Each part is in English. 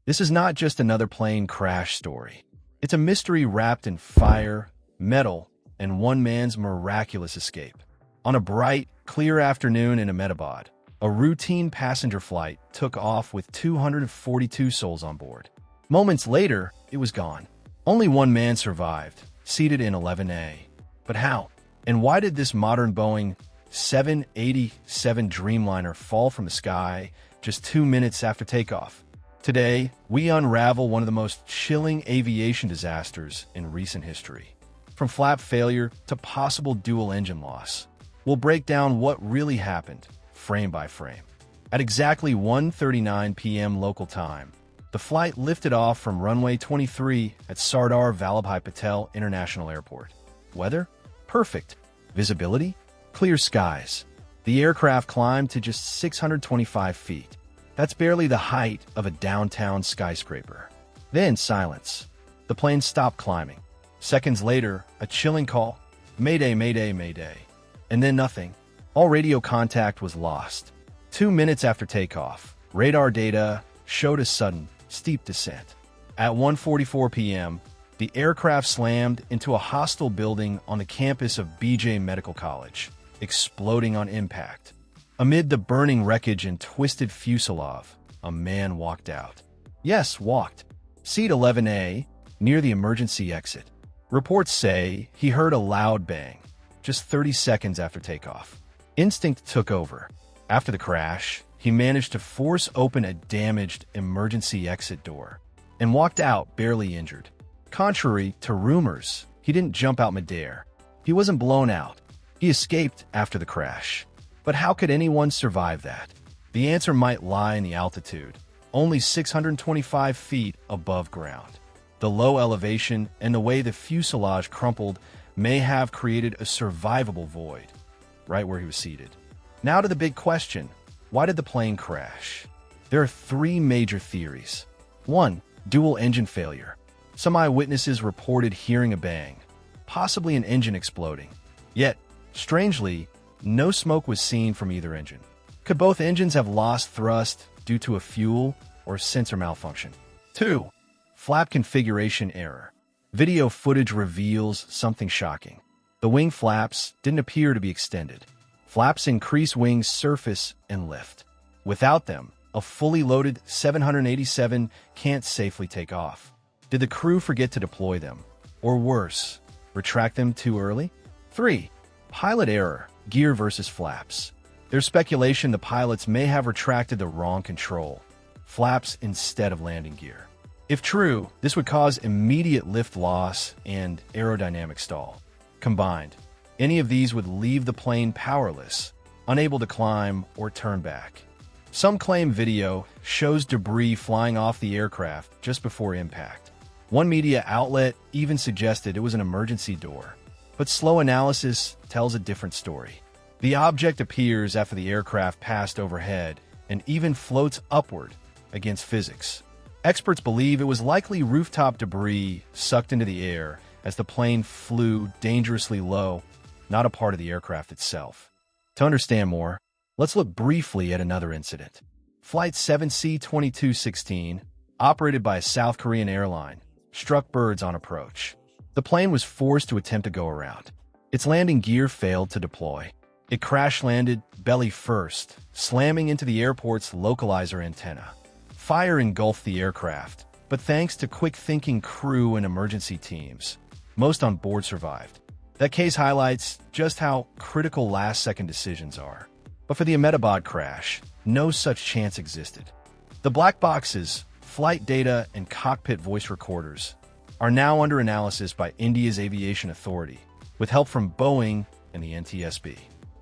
This is not just another plane crash story. It's a mystery wrapped in fire, metal, and one man's miraculous escape. On a bright, clear afternoon in Ahmedabad, a routine passenger flight took off with 242 souls on board. Moments later, it was gone. Only one man survived, seated in 11A. But how? And why did this modern Boeing 787 Dreamliner fall from the sky just 2 minutes after takeoff? Today, we unravel one of the most chilling aviation disasters in recent history. From flap failure to possible dual-engine loss, we'll break down what really happened, frame by frame. At exactly 1:39 p.m. local time, the flight lifted off from runway 23 at Sardar Vallabhai Patel International Airport. Weather? Perfect. Visibility? Clear skies. The aircraft climbed to just 625 feet. That's barely the height of a downtown skyscraper. Then silence. The plane stopped climbing. Seconds later, a chilling call. Mayday, mayday, mayday. And then nothing. All radio contact was lost. 2 minutes after takeoff, radar data showed a sudden, steep descent. At 1:44 p.m., the aircraft slammed into a hostile building on the campus of BJ Medical College, exploding on impact. Amid the burning wreckage and twisted fuselage, a man walked out. Yes, walked. Seat 11A, near the emergency exit. Reports say he heard a loud bang, just 30 seconds after takeoff. Instinct took over. After the crash, he managed to force open a damaged emergency exit door and walked out barely injured. Contrary to rumors, he didn't jump out midair. He wasn't blown out. He escaped after the crash. But how could anyone survive that? The answer might lie in the altitude, only 625 feet above ground. The low elevation and the way the fuselage crumpled may have created a survivable void, right where he was seated. Now to the big question, why did the plane crash? There are 3 major theories. 1. Dual engine failure. Some eyewitnesses reported hearing a bang, possibly an engine exploding. Yet, strangely, no smoke was seen from either engine. Could both engines have lost thrust due to a fuel or sensor malfunction? 2. Flap configuration error. Video footage reveals something shocking. The wing flaps didn't appear to be extended. Flaps increase wing surface and lift. Without them, a fully loaded 787 can't safely take off. Did the crew forget to deploy them? Or worse, retract them too early? 3. Pilot error, gear versus flaps. There's speculation the pilots may have retracted the wrong control, flaps instead of landing gear. If true, this would cause immediate lift loss and aerodynamic stall. Combined, any of these would leave the plane powerless, unable to climb or turn back. Some claim video shows debris flying off the aircraft just before impact. One media outlet even suggested it was an emergency door, but slow analysis tells a different story. The object appears after the aircraft passed overhead and even floats upward against physics. Experts believe it was likely rooftop debris sucked into the air as the plane flew dangerously low, not a part of the aircraft itself. To understand more, let's look briefly at another incident. Flight 7C-2216, operated by a South Korean airline, struck birds on approach. The plane was forced to attempt to go around. Its landing gear failed to deploy. It crash-landed belly first, slamming into the airport's localizer antenna. Fire engulfed the aircraft, but thanks to quick-thinking crew and emergency teams, most on board survived. That case highlights just how critical last-second decisions are. But for the Ahmedabad crash, no such chance existed. The black boxes, flight data, and cockpit voice recorders are now under analysis by India's Aviation Authority, with help from Boeing and the NTSB.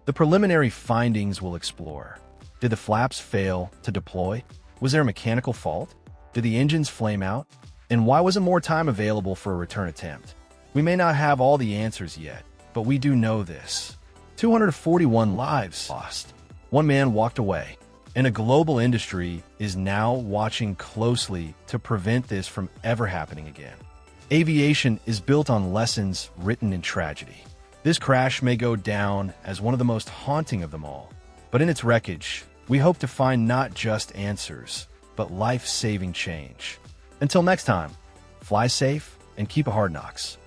The preliminary findings will explore. Did the flaps fail to deploy? Was there a mechanical fault? Did the engines flame out? And why wasn't more time available for a return attempt? We may not have all the answers yet, but we do know this. 241 lives lost. One man walked away. And a global industry is now watching closely to prevent this from ever happening again. Aviation is built on lessons written in tragedy. This crash may go down as one of the most haunting of them all, but in its wreckage, we hope to find not just answers, but life-saving change. Until next time, fly safe and keep a hard knocks.